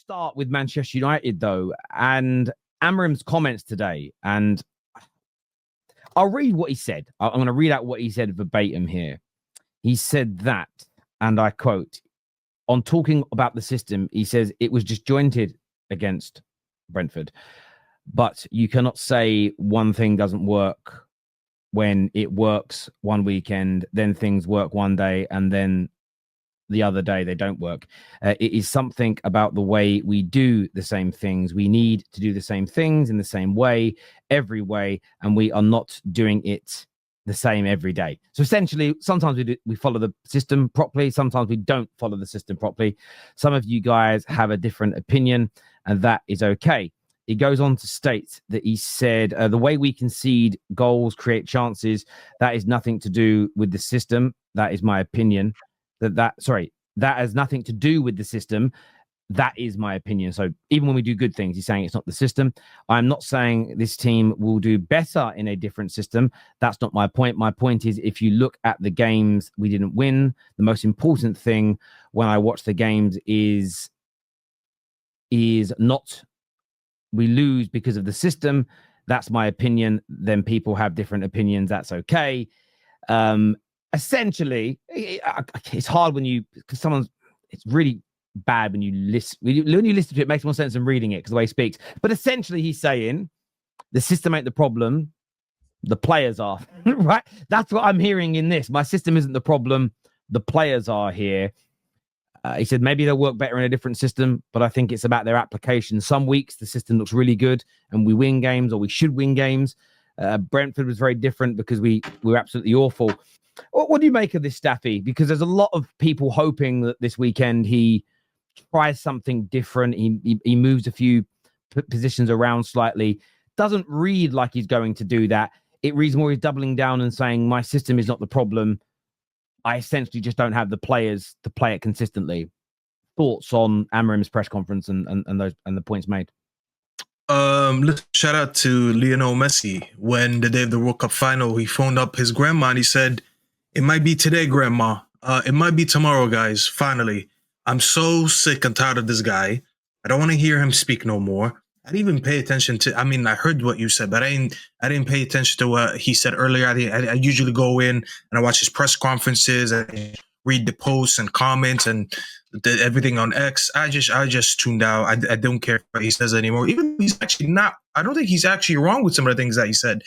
start with Manchester United, though, and Amarim's comments today. And I'll read what he said. I'm going to read out what he said verbatim here. He said that, and I quote, on talking about the system, he says it was disjointed against Brentford, but you cannot say one thing doesn't work when it works one weekend, then things work one day, and then the other day they don't work. It is something about the way we do the same things. We need to do the same things in the same way, every way, and we are not doing it the same every day. So essentially, sometimes we follow the system properly, sometimes we don't follow the system properly. Some of you guys have a different opinion, and that is okay. He goes on to state that he said, the way we concede goals, create chances, that is nothing to do with the system. That is my opinion. That has nothing to do with the system. That is my opinion. So even when we do good things, he's saying it's not the system. I'm not saying this team will do better in a different system. That's not my point. My point is, if you look at the games we didn't win, the most important thing when I watch the games is not we lose because of the system. That's my opinion. Then people have different opinions. That's okay. Essentially, it's hard because it's really bad when you listen to it. It makes more sense than reading it because the way he speaks. But essentially, he's saying the system ain't the problem, the players are. Right? That's what I'm hearing in this. My system isn't the problem, the players are here. He said maybe they'll work better in a different system, but I think it's about their application. Some weeks the system looks really good and we win games, or we should win games. Brentford was very different because we were absolutely awful. What do you make of this, Staffy? Because there's a lot of people hoping that this weekend he tries something different. He moves a few positions around slightly. Doesn't read like he's going to do that. It reads more he's doubling down and saying, my system is not the problem. I essentially just don't have the players to play it consistently. Thoughts on Amarim's press conference and the points made? Shout out to Lionel Messi. When the day of the World Cup final, he phoned up his grandma and he said, "It might be today, Grandma. It might be tomorrow, guys. Finally, I'm so sick and tired of this guy. I don't want to hear him speak no more." I didn't even pay attention to. I mean, I heard what you said, but I didn't pay attention to what he said earlier. I usually go in and I watch his press conferences and read the posts and comments and everything on X. I just tuned out. I don't care what he says anymore. Even he's actually not. I don't think he's actually wrong with some of the things that he said.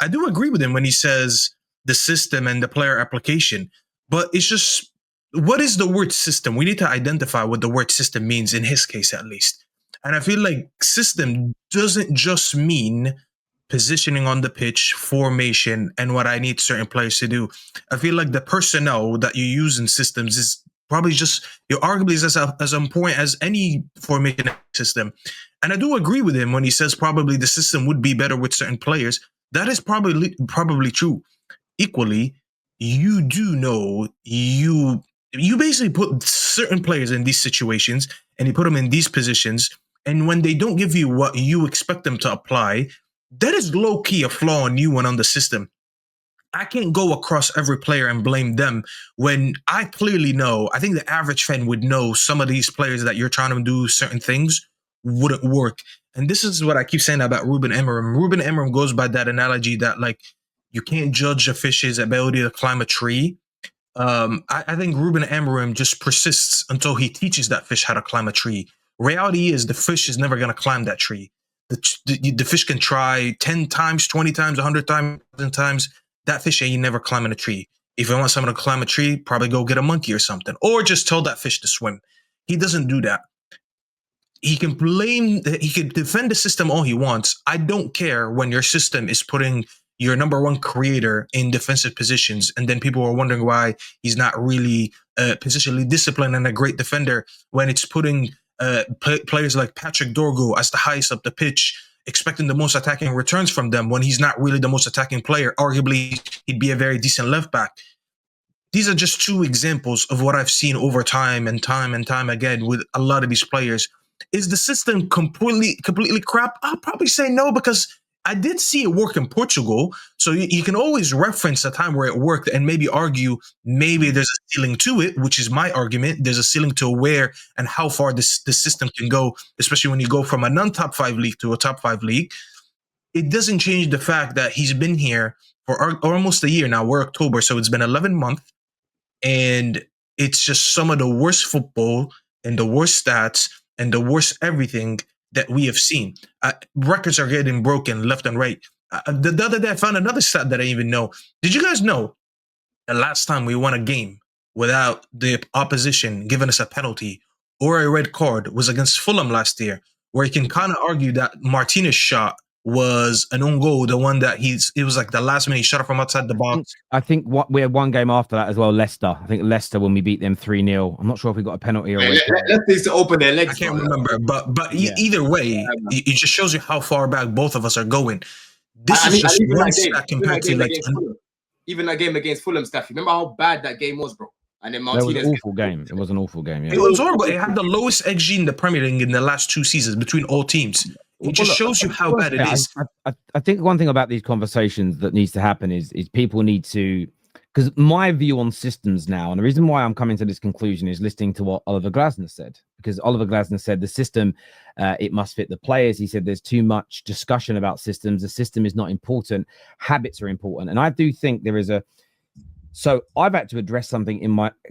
I do agree with him when he says the system and the player application, but it's just, what is the word system? We need to identify what the word system means in his case, at least. And I feel like system doesn't just mean positioning on the pitch, formation, and what I need certain players to do. I feel like the personnel that you use in systems is probably just, arguably is as important as any formation system. And I do agree with him when he says probably the system would be better with certain players. That is probably true. Equally, you do know you basically put certain players in these situations and you put them in these positions. And when they don't give you what you expect them to apply, that is low-key a flaw on you and on the system. I can't go across every player and blame them when I clearly know, I think the average fan would know some of these players that you're trying to do certain things wouldn't work. And this is what I keep saying about Ruben Amarim. Ruben Amarim goes by that analogy that, like, you can't judge a fish's ability to climb a tree. I think Ruben Amarim just persists until he teaches that fish how to climb a tree. Reality is the fish is never going to climb that tree. The fish can try 10 times, 20 times, 100 times, 1,000 times. That fish ain't never climbing a tree. If you want someone to climb a tree, probably go get a monkey or something. Or just tell that fish to swim. He doesn't do that. He can defend the system all he wants. I don't care when your system is putting your number one creator in defensive positions, and then people are wondering why he's not really positionally disciplined and a great defender when it's putting players like Patrick Dorgu as the highest up the pitch, expecting the most attacking returns from them when he's not really the most attacking player. Arguably, he'd be a very decent left back. These are just two examples of what I've seen over time and time again with a lot of these players. Is the system completely crap? I'll probably say no, because I did see it work in Portugal, so you can always reference a time where it worked and maybe argue maybe there's a ceiling to it, which is my argument. There's a ceiling to where and how far the system can go, especially when you go from a non-top 5 league to a top 5 league. It doesn't change the fact that he's been here for almost a year now. We're October, so it's been 11 months, and it's just some of the worst football and the worst stats and the worst everything that we have seen. Records are getting broken left and right. The other day, I found another stat that I didn't even know. Did you guys know the last time we won a game without the opposition giving us a penalty or a red card was against Fulham last year, where you can kind of argue that Martinez shot was an own goal, the one that it was like the last minute he shot it from outside the box. I think we had one game after that as well, Leicester. I think Leicester, when we beat them 3-0. I'm not sure if we got a penalty or Let's need to open their legs. I can't remember, but either way, it just shows you how far back both of us are going. This is just one stat compared to like even that game against Fulham, Staff. Remember how bad that game was, bro? And then Martinez. It was an awful game. It was an awful game. Yeah. It was horrible. It had the lowest XG in the Premier League in the last 2 seasons between all teams. It just shows you how bad it is. I think one thing about these conversations that needs to happen is people need to, because my view on systems now, and the reason why I'm coming to this conclusion is listening to what Oliver Glasner said, because Oliver Glasner said the system, it must fit the players. He said there's too much discussion about systems. The system is not important. Habits are important. And I do think there is so I've had to address something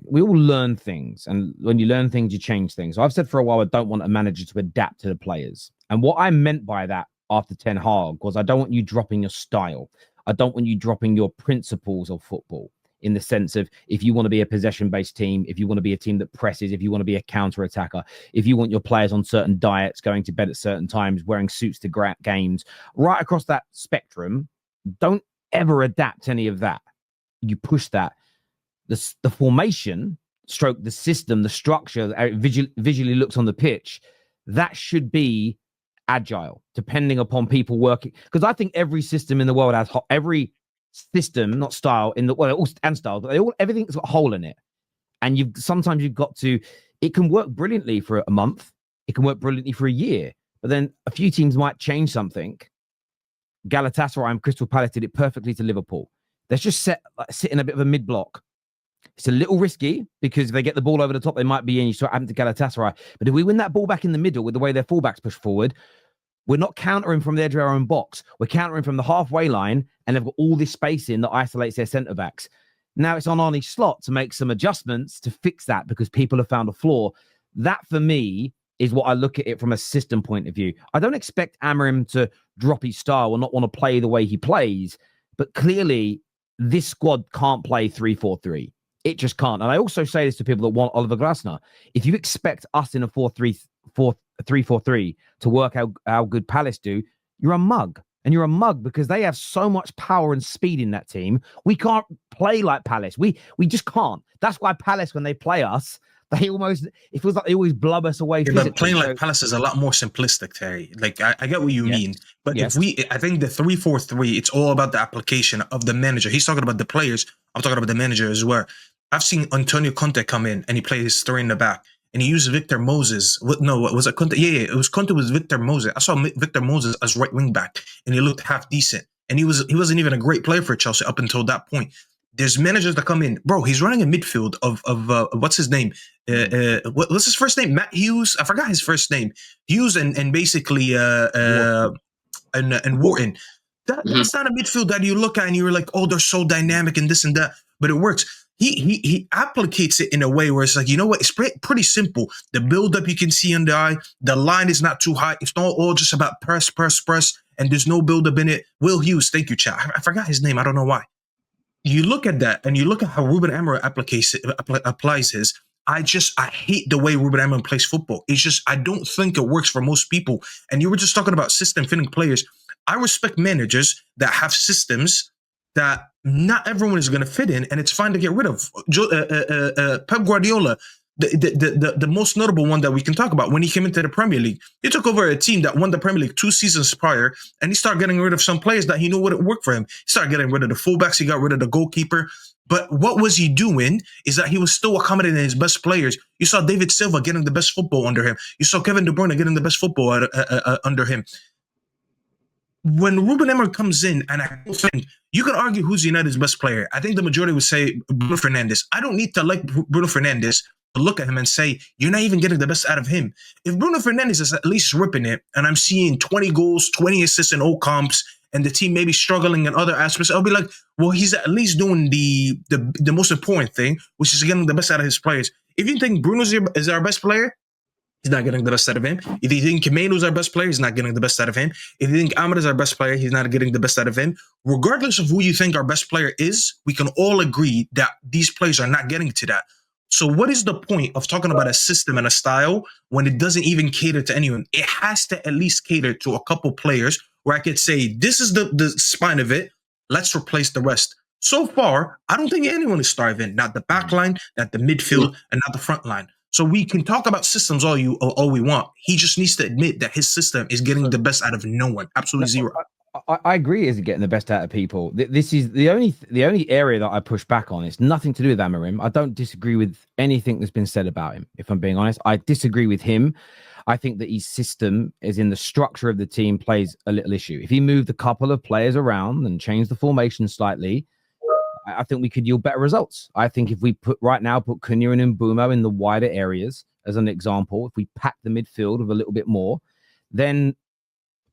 we all learn things. And when you learn things, you change things. So I've said for a while, I don't want a manager to adapt to the players. And what I meant by that after Ten Hag was I don't want you dropping your style. I don't want you dropping your principles of football, in the sense of if you want to be a possession-based team, if you want to be a team that presses, if you want to be a counter-attacker, if you want your players on certain diets, going to bed at certain times, wearing suits to games, right across that spectrum, don't ever adapt any of that. You push that. The formation, stroke the system, the structure, visually looks on the pitch, that should be agile, depending upon people working. Because I think every system in the world has every system, not style, in the world, and style, but everything's got a hole in it. And sometimes you've got to, it can work brilliantly for a month, it can work brilliantly for a year, but then a few teams might change something. Galatasaray and Crystal Palace did it perfectly to Liverpool. Let's just sit in a bit of a mid-block. It's a little risky because if they get the ball over the top, they might be in. You start having to Galatasaray. But if we win that ball back in the middle with the way their fullbacks push forward, we're not countering from the edge of our own box. We're countering from the halfway line, and they've got all this space in that isolates their centre-backs. Now it's on Arnie Slot to make some adjustments to fix that because people have found a flaw. That, for me, is what I look at it from a system point of view. I don't expect Amarim to drop his style or not want to play the way he plays, but clearly this squad can't play 3-4-3. It just can't. And I also say this to people that want Oliver Glasner. If you expect us in a 3-4-3 to work out how good Palace do, you're a mug. And you're a mug because they have so much power and speed in that team. We can't play like Palace. We just can't. That's why Palace, when they play us, it feels like they always blub us away. Yeah, but playing like Palace is a lot more simplistic, Terry. Like, I get what you mean. But I think the 3-4-3, it's all about the application of the manager. He's talking about the players. I'm talking about the manager as well. I've seen Antonio Conte come in and he plays 3 in the back. And he used Victor Moses. Was it Conte? Yeah, it was Conte with Victor Moses. I saw Victor Moses as right wing back, and he looked half decent. And he wasn't even a great player for Chelsea up until that point. There's managers that come in, bro. He's running a midfield of what's his name? What's his first name? Matt Hughes. I forgot his first name. Hughes and basically and Wharton. That's not a midfield that you look at and you're like, oh, they're so dynamic and this and that. But it works. He applicates it in a way where it's like, you know what? It's pretty simple. The build-up you can see in the eye. The line is not too high. It's not all just about press, and there's no build-up in it. Will Hughes, thank you, chat. I forgot his name. I don't know why. You look at that, and you look at how Ruben Amorim applies his. I hate the way Ruben Amorim plays football. It's just, I don't think it works for most people. And you were just talking about system-fitting players. I respect managers that have systems that not everyone is going to fit in, and it's fine to get rid of. Pep Guardiola, the most notable one that we can talk about, when he came into the Premier League, he took over a team that won the Premier League 2 seasons prior, and he started getting rid of some players that he knew wouldn't work for him. He started getting rid of the fullbacks, he got rid of the goalkeeper. But what was he doing is that he was still accommodating his best players. You saw David Silva getting the best football under him. You saw Kevin De Bruyne getting the best football under him. when Ruben Amorim comes in, and I think you can argue who's United's best player. I think the majority would say Bruno Fernandes. I don't need to like Bruno Fernandes to look at him and say, you're not even getting the best out of him. If Bruno Fernandes is at least ripping it, and I'm seeing 20 goals, 20 assists in all comps, and the team maybe struggling in other aspects, I'll be like, well, he's at least doing the most important thing, which is getting the best out of his players. If you think Bruno is our best player, he's not getting the best out of him. If you think Kameno's our best player, he's not getting the best out of him. If you think Ahmed is our best player, he's not getting the best out of him. Regardless of who you think our best player is, we can all agree that these players are not getting to that. So what is the point of talking about a system and a style when it doesn't even cater to anyone? It has to at least cater to a couple players where I could say, this is the spine of it. Let's replace the rest. So far, I don't think anyone is starving. Not the back line, not the midfield, and not the front line. So we can talk about systems all we want. He just needs to admit that his system is getting the best out of no one. Absolutely zero. I agree. Is getting the best out of people. This is the only area that I push back on. It's nothing to do with Amarim. I don't disagree with anything that's been said about him. If I'm being honest, I disagree with him. I think that his system, is in the structure of the team, plays a little issue. If he moved a couple of players around and changed the formation slightly, I think we could yield better results. I think if we put Cunha and Mbeumo in the wider areas, as an example, if we pack the midfield with a little bit more, then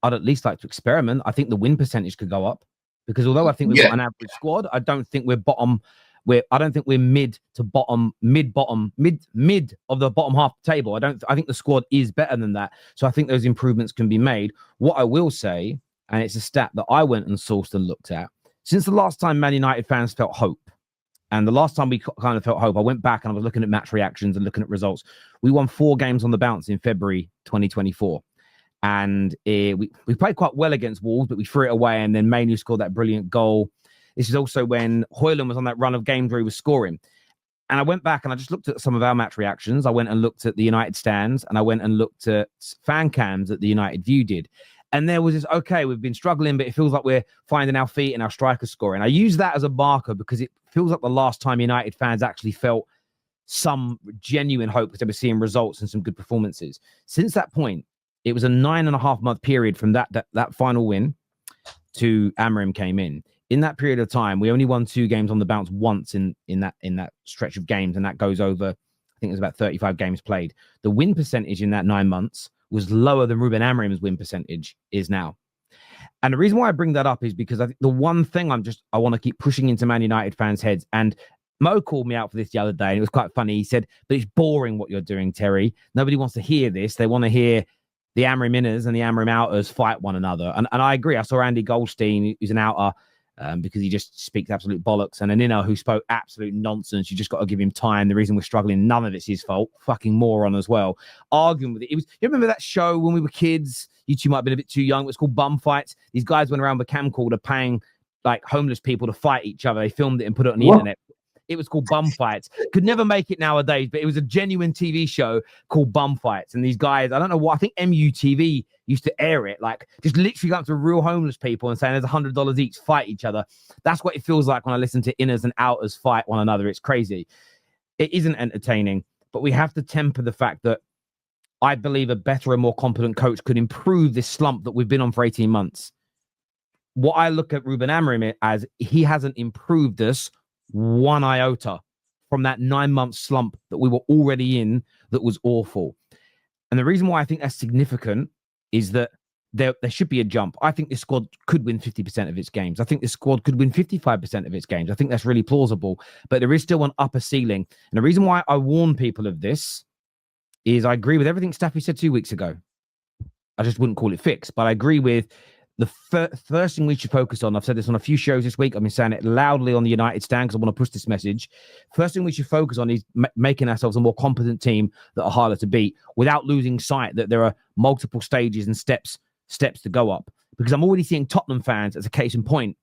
I'd at least like to experiment. I think the win percentage could go up, because although I think we've got an average squad, I don't think we're bottom. I don't think we're mid of the bottom half of the table. I think the squad is better than that. So I think those improvements can be made. What I will say, and it's a stat that I went and sourced and looked at, since the last time Man United fans felt hope, and the last time we kind of felt hope, I went back and I was looking at match reactions and looking at results. We won 4 games on the bounce in February 2024. And we played quite well against Wolves, but we threw it away. And then Manu scored that brilliant goal. This is also when Højlund was on that run of games where he was scoring. And I went back and I just looked at some of our match reactions. I went and looked at the United stands, and I went and looked at fan cams that the United View did. And there was this, okay, we've been struggling, but it feels like we're finding our feet and our strikers scoring. I use that as a marker because it feels like the last time United fans actually felt some genuine hope because they were seeing results and some good performances. Since that point, it was a 9.5-month period from that final win to Amarim came in. In that period of time, we only won 2 games on the bounce once in that stretch of games, and that goes over, I think it was about 35 games played. The win percentage in that 9 months was lower than Ruben Amorim's win percentage is now. And the reason why I bring that up is because I think the one thing I want to keep pushing into Man United fans' heads, and Mo called me out for this the other day, and it was quite funny. He said, but it's boring what you're doing, Terry. Nobody wants to hear this. They want to hear the Amarim inners and the Amarim outers fight one another. And I agree. I saw Andy Goldstein, who's an outer, because he just speaks absolute bollocks, and an inner who spoke absolute nonsense. You just got to give him time. The reason we're struggling, none of it's his fault. Fucking moron as well. Arguing with it. You remember that show when we were kids? You two might have been a bit too young. It was called Bum Fights. These guys went around with a camcorder paying like homeless people to fight each other. They filmed it and put it on the internet. It was called Bum Fights. Could never make it nowadays, but it was a genuine TV show called Bum Fights. And these guys, I don't know what, I think MUTV used to air it, like just literally going to real homeless people and saying there's $100 each, fight each other. That's what it feels like when I listen to inners and outers fight one another. It's crazy. It isn't entertaining, but we have to temper the fact that I believe a better and more competent coach could improve this slump that we've been on for 18 months. What I look at Ruben Amorim as, he hasn't improved us one iota from that 9-month slump that we were already in that was awful. And the reason why I think that's significant is that there should be a jump. I think this squad could win 50% of its games. I think this squad could win 55% of its games. I think that's really plausible, but there is still an upper ceiling. And the reason why I warn people of this is I agree with everything Staffy said 2 weeks ago. I just wouldn't call it fixed, but I agree with the first thing we should focus on. I've said this on a few shows this week. I've been saying it loudly on the United stand because I want to push this message. First thing we should focus on is making ourselves a more competent team that are harder to beat without losing sight that there are multiple stages and steps to go up. Because I'm already seeing Tottenham fans, as a case in point,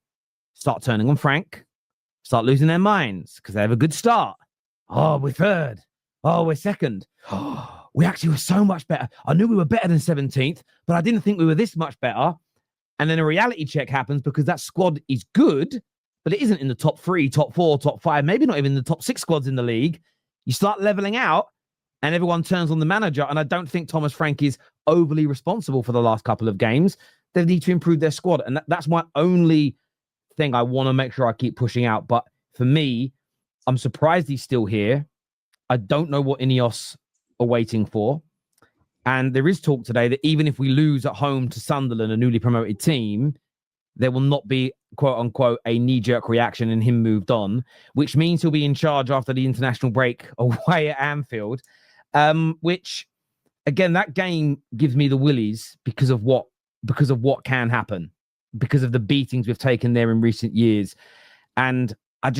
start turning on Frank, start losing their minds because they have a good start. Oh, we're third. Oh, we're second. Oh, we actually were so much better. I knew we were better than 17th, but I didn't think we were this much better. And then a reality check happens because that squad is good, but it isn't in the top 3, top 4, top 5, maybe not even the top 6 squads in the league. You start leveling out, and everyone turns on the manager. And I don't think Thomas Frank is overly responsible for the last couple of games. They need to improve their squad. And that's my only thing I want to make sure I keep pushing out. But for me, I'm surprised he's still here. I don't know what Ineos are waiting for. And there is talk today that even if we lose at home to Sunderland, a newly promoted team, there will not be, quote unquote, a knee-jerk reaction and him moved on, which means he'll be in charge after the international break away at Anfield, which, again, that game gives me the willies because of what can happen, because of the beatings we've taken there in recent years. And I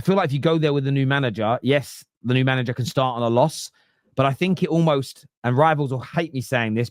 feel like if you go there with a new manager, yes, the new manager can start on a loss, but I think it almost, and rivals will hate me saying this,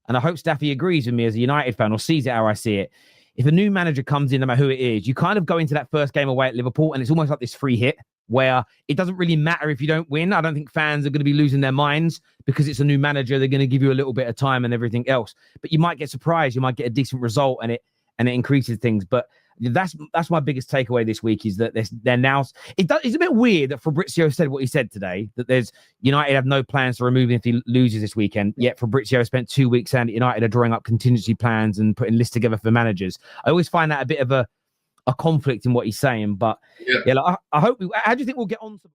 and I hope Staffy agrees with me as a United fan or sees it how I see it. If a new manager comes in, no matter who it is, you kind of go into that first game away at Liverpool and it's almost like this free hit where it doesn't really matter if you don't win. I don't think fans are going to be losing their minds because it's a new manager. They're going to give you a little bit of time and everything else, but you might get surprised. You might get a decent result and it increases things. But that's my biggest takeaway this week is that they're now. It's a bit weird that Fabrizio said what he said today, that there's United have no plans to remove him if he loses this weekend. Yet Fabrizio spent 2 weeks saying that United are drawing up contingency plans and putting lists together for managers. I always find that a bit of a conflict in what he's saying. But yeah, I hope. How do you think we'll get on to?